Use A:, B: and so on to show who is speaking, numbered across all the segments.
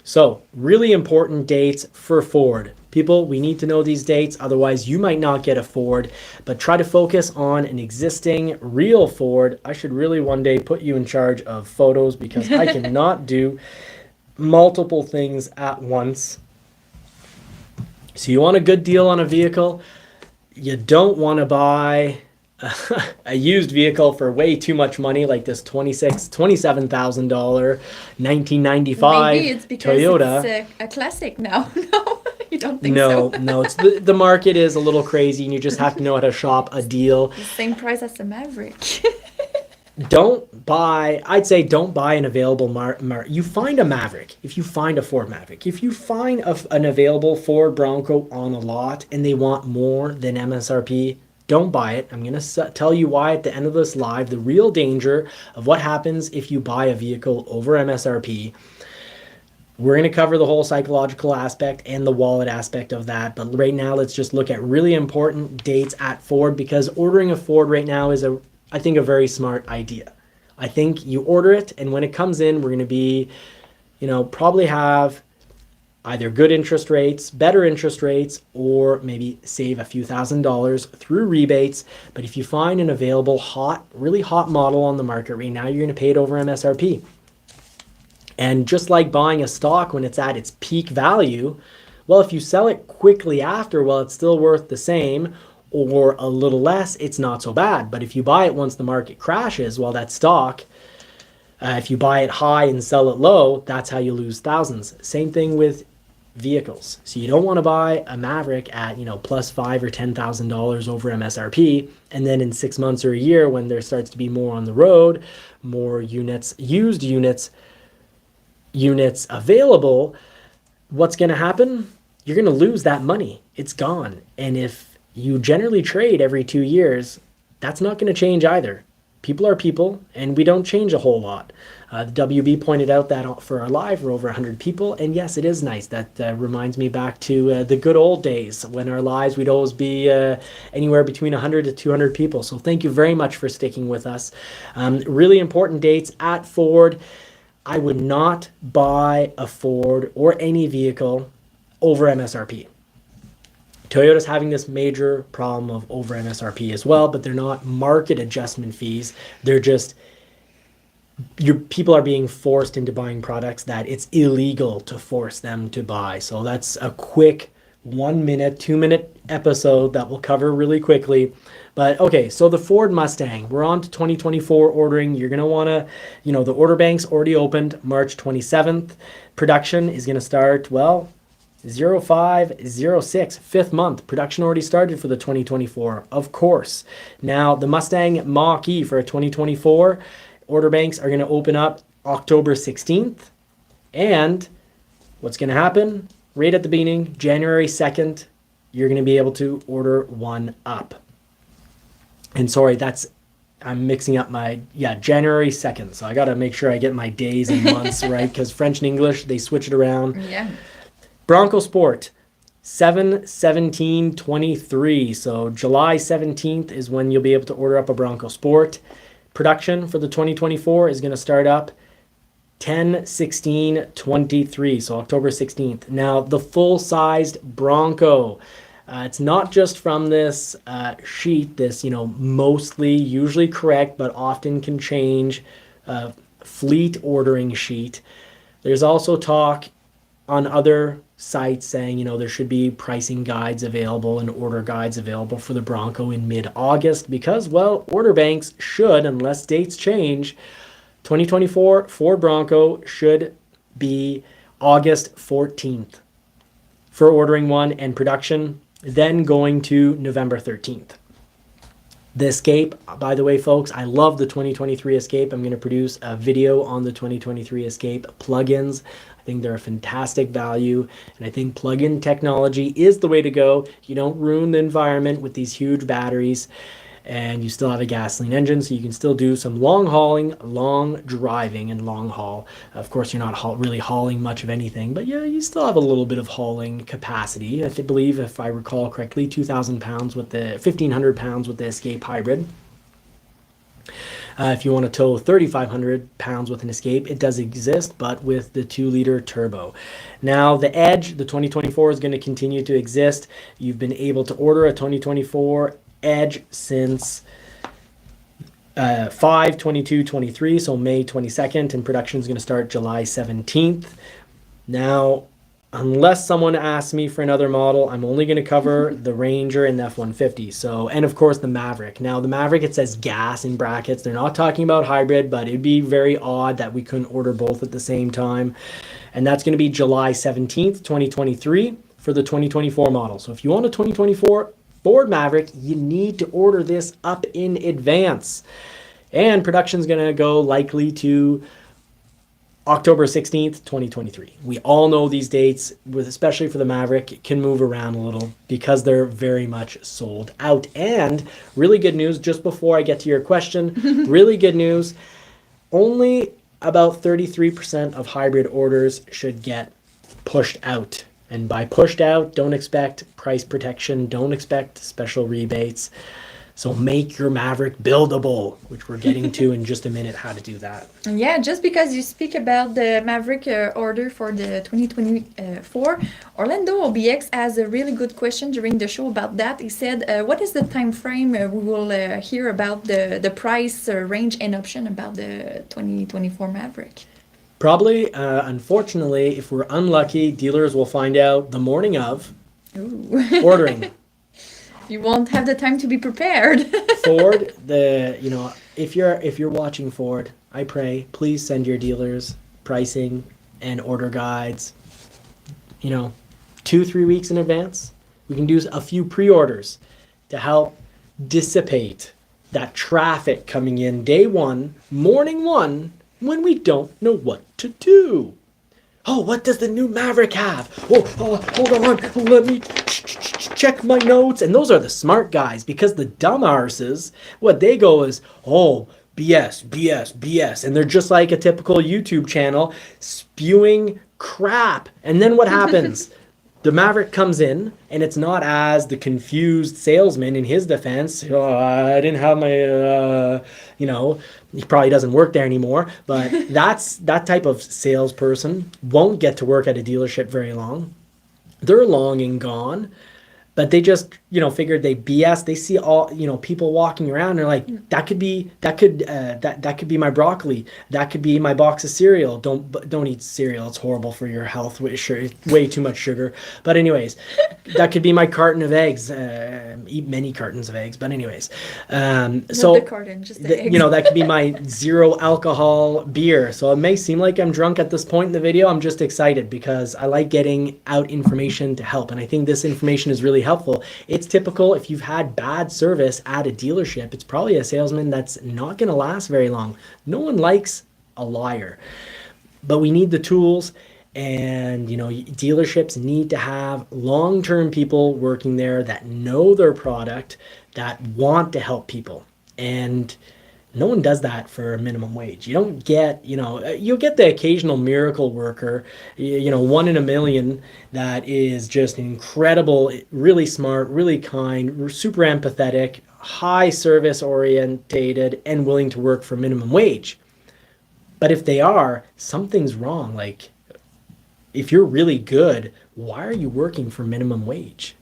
A: So really important dates for Ford. People, we need to know these dates, otherwise you might not get a Ford, but try to focus on an existing real Ford. I should really one day put you in charge of photos because I cannot do multiple things at once. So you want a good deal on a vehicle. You don't want to buy a used vehicle for way too much money like this $27,000 1995
B: Maybe it's because
A: Toyota.
B: it's a classic now. No, you don't think
A: No,
B: so?
A: no, it's the market is a little crazy and you just have to know how to shop a deal.
B: The same price as the Maverick.
A: I'd say don't buy an available you find a Maverick, if you find a Ford Maverick, if you find an available Ford Bronco on a lot and they want more than MSRP, don't buy it. I'm going to tell you why at the end of this live, the real danger of what happens if you buy a vehicle over MSRP. We're going to cover the whole psychological aspect and the wallet aspect of that. But right now, let's just look at really important dates at Ford, because ordering a Ford right now is I think a very smart idea. I think you order it, and when it comes in, we're going to be, probably have either good interest rates, better interest rates, or maybe save a few $1,000s through rebates. But if you find an available really hot model on the market right now, you're going to pay it over MSRP. And just like buying a stock when it's at its peak value, well, if you sell it quickly after, well, it's still worth the same or a little less, it's not so bad. But if you buy it once the market crashes, well, that stock, if you buy it high and sell it low, that's how you lose thousands. Same thing with vehicles. So you don't want to buy a Maverick at, plus $5,000 or $10,000 over MSRP. And then in 6 months or a year, when there starts to be more on the road, more units, used units available, what's going to happen? You're going to lose that money. It's gone. And if you generally trade every 2 years, that's not going to change either. People are people, and we don't change a whole lot. The WB pointed out that for our live, we're over 100 people, and yes, it is nice. That reminds me back to the good old days when our lives, we'd always be anywhere between 100 to 200 people. So thank you very much for sticking with us. Really important dates at Ford. I would not buy a Ford or any vehicle over MSRP. Toyota's having this major problem of over MSRP as well, but they're not market adjustment fees. They're just, people are being forced into buying products that it's illegal to force them to buy. So that's a quick 1 minute, 2 minute episode that we'll cover really quickly. But okay, so the Ford Mustang, we're on to 2024 ordering. You're going to want to, the order bank's already opened March 27th. Production is going to start, 0506, 5th month. Production already started for the 2024, of course. Now, the Mustang Mach-E for 2024, order banks are going to open up October 16th. And what's going to happen? Right at the beginning, January 2nd, you're going to be able to order one up. And sorry, I'm mixing up January 2nd. So I got to make sure I get my days and months right, because French and English, they switch it around.
B: Yeah.
A: Bronco Sport, 7/17/23. So July 17th is when you'll be able to order up a Bronco Sport. Production for the 2024 is going to start up 10/16/23. So October 16th. Now, the full-sized Bronco. It's not just from this sheet, this, mostly, usually correct, but often can change fleet ordering sheet. There's also talk on other sites saying, there should be pricing guides available and order guides available for the Bronco in mid-August because, order banks should, unless dates change, 2024 Ford Bronco should be August 14th for ordering one and production, then going to November 13th. The Escape, by the way, folks, I love the 2023 Escape. I'm going to produce a video on the 2023 Escape plugins. I think they're a fantastic value, and I think plug-in technology is the way to go. You don't ruin the environment with these huge batteries, and you still have a gasoline engine, so you can still do some long hauling, long driving, and long haul. Of course, you're not really hauling much of anything, but yeah, you still have a little bit of hauling capacity. I believe, if I recall correctly, 2,000 pounds with the 1,500 pounds with the Escape Hybrid. If you want to tow 3,500 pounds with an Escape, it does exist, but with the 2-liter turbo. Now, the Edge, the 2024, is going to continue to exist. You've been able to order a 2024 Edge since 5/22/23, so May 22nd, and production is going to start July 17th. Now, unless someone asks me for another model, I'm only going to cover the Ranger and the F-150. So, and of course the Maverick. Now the Maverick, it says gas in brackets. They're not talking about hybrid, but it'd be very odd that we couldn't order both at the same time. And that's going to be July 17th, 2023 for the 2024 model. So if you want a 2024 Ford Maverick, you need to order this up in advance. And production's going to go likely to October 16th, 2023. We all know these dates, especially for the Maverick, it can move around a little because they're very much sold out. And really good news, just before I get to your question, really good news, only about 33% of hybrid orders should get pushed out. And by pushed out, don't expect price protection, don't expect special rebates. So make your Maverick buildable, which we're getting to in just a minute, how to do that.
B: Yeah, just because you speak about the Maverick order for the 2024, Orlando OBX has a really good question during the show about that. He said, what is the time frame we will hear about the price range and option about the 2024 Maverick?
A: Probably, unfortunately, if we're unlucky, dealers will find out the morning of ordering.
B: You won't have the time to be prepared.
A: Ford, if you're watching Ford, I pray, please send your dealers pricing and order guides, 2-3 weeks in advance. We can do a few pre-orders to help dissipate that traffic coming in day one, morning one, when we don't know what to do. Oh, what does the new Maverick have? Oh, hold on, let me check my notes. And those are the smart guys, because the dumb arses, what they go is, oh, BS, BS, BS. And they're just like a typical YouTube channel spewing crap. And then what happens? The Maverick comes in, and it's not as the confused salesman in his defense. Oh, I didn't have my, he probably doesn't work there anymore. But that type of salesperson won't get to work at a dealership very long. They're long and gone. But they just, figured they BS. They see all, people walking around. And they're like, that could be my broccoli. That could be my box of cereal. Don't eat cereal. It's horrible for your health. Way too much sugar. But anyways, that could be my carton of eggs. Eat many cartons of eggs. But anyways,
B: Not the carton, just the eggs.
A: That could be my 0 alcohol beer. So it may seem like I'm drunk at this point in the video. I'm just excited because I like getting out information to help. And I think this information is really helpful. It's typical if you've had bad service at a dealership, it's probably a salesman that's not going to last very long. No one likes a liar, but we need the tools, and dealerships need to have long-term people working there that know their product, that want to help people. And no one does that for a minimum wage. You don't get, you'll get the occasional miracle worker, 1 in a million that is just incredible, really smart, really kind, super empathetic, high service orientated, and willing to work for minimum wage. But if they are, something's wrong. Like, if you're really good, why are you working for minimum wage?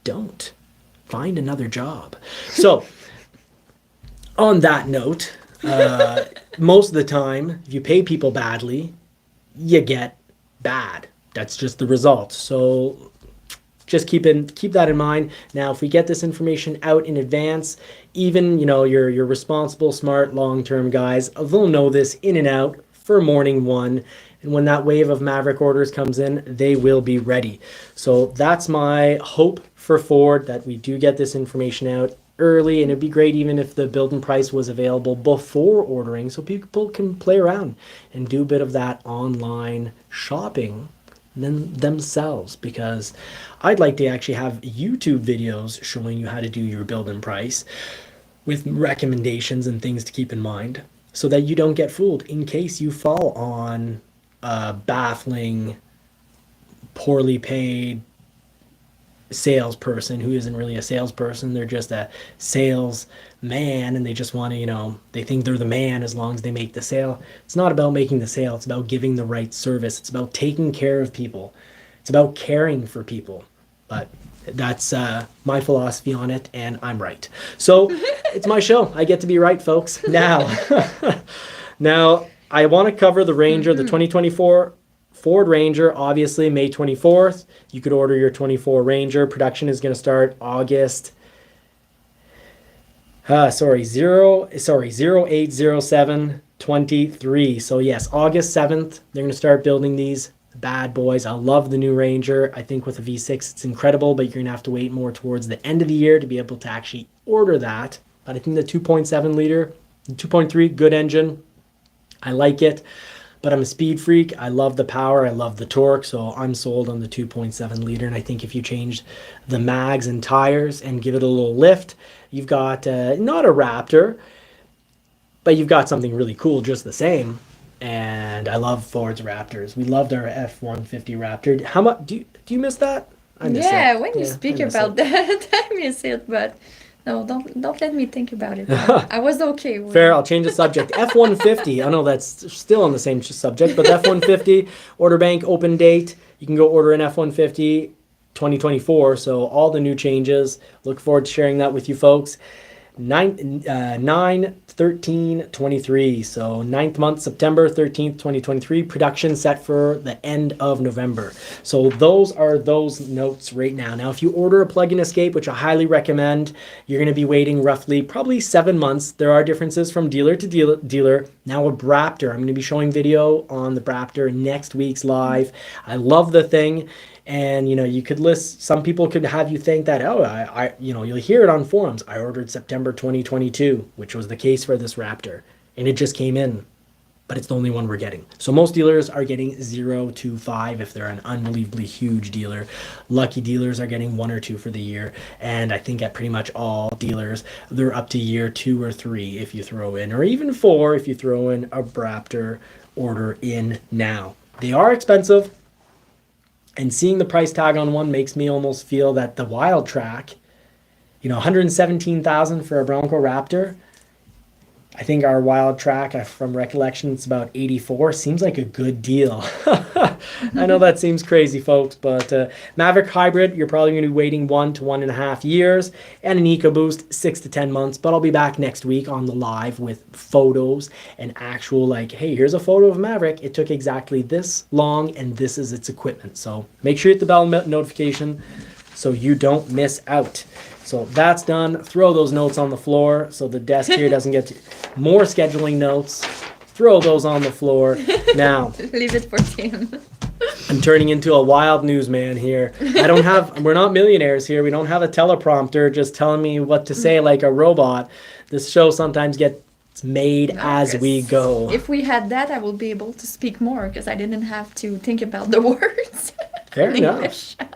A: Don't. Find another job. So, on that note, most of the time, if you pay people badly, you get bad. That's just the result. So just keep that in mind. Now, if we get this information out in advance, even your responsible, smart, long-term guys, they'll know this in and out for morning one. And when that wave of Maverick orders comes in, they will be ready. So that's my hope for Ford, that we do get this information out early, and it'd be great even if the build and price was available before ordering, so people can play around and do a bit of that online shopping themselves, because I'd like to actually have YouTube videos showing you how to do your build and price with recommendations and things to keep in mind, so that you don't get fooled in case you fall on a baffling, poorly paid salesperson who isn't really a salesperson. They're just a salesman, and they just want to, they think they're the man as long as they make the sale. It's not about making the sale. It's about giving the right service. It's about taking care of people. It's about caring for people. But that's my philosophy on it, and I'm right. So it's my show. I get to be right, folks. Now, I want to cover the Ranger, the 2024 Ford Ranger, obviously May 24th. You could order your 24 Ranger. Production is going to start August. 0807-23. So yes, August 7th, they're going to start building these bad boys. I love the new Ranger. I think with a V6, it's incredible, but you're going to have to wait more towards the end of the year to be able to actually order that. But I think the 2.7 liter, 2.3, good engine. I like it. But I'm a speed freak. I love the power. I love the torque. So I'm sold on the 2.7 liter. And I think if you change the mags and tires and give it a little lift, you've got not a Raptor, but you've got something really cool just the same. And I love Ford's Raptors. We loved our F-150 Raptor. How much do you miss that? I miss it.
B: When you speak about that, I miss it, but no, don't let me think about it. I was okay with
A: Fair,
B: it.
A: I'll change the subject. F-150, I know that's still on the same subject, but F-150, order bank, open date. You can go order an F-150 2024, so all the new changes. Look forward to sharing that with you folks. 9/13/23, so 9th month, September 13th, 2023. Production set for the end of November. So those are those notes right now. Now, if you order a plug-in Escape, which I highly recommend, you're going to be waiting roughly probably 7 months. There are differences from dealer to dealer. Now a Braptor, I'm going to be showing video on the Braptor next week's live. I love the thing. And, you could list, some people could have you think that, you'll hear it on forums. I ordered September 2022, which was the case for this Raptor, and it just came in, but it's the only one we're getting. So most dealers are getting 0 to 5 if they're an unbelievably huge dealer. Lucky dealers are getting 1 or 2 for the year. And I think at pretty much all dealers, they're up to year 2 or 3 if you throw in, or even 4 if you throw in a Braptor order in now. They are expensive. And seeing the price tag on one makes me almost feel that the Wild Track, $117,000 for a Bronco Raptor. I think our Wild Track, from recollection, it's about 84. Seems like a good deal. I know that seems crazy, folks, but Maverick Hybrid, you're probably going to be waiting 1 to 1.5 years, and an EcoBoost 6 to 10 months. But I'll be back next week on the live with photos and actual, hey, here's a photo of Maverick. It took exactly this long, and this is its equipment. So make sure you hit the bell notification so you don't miss out. So that's done. Throw those notes on the floor so the desk here doesn't get more scheduling notes. Throw those on the floor. Now,
B: Leave it for Tim.
A: I'm turning into a wild newsman here. We're not millionaires here. We don't have a teleprompter just telling me what to say like a robot. This show sometimes gets made as we go.
B: If we had that, I will be able to speak more because I didn't have to think about the words.
A: Fair enough.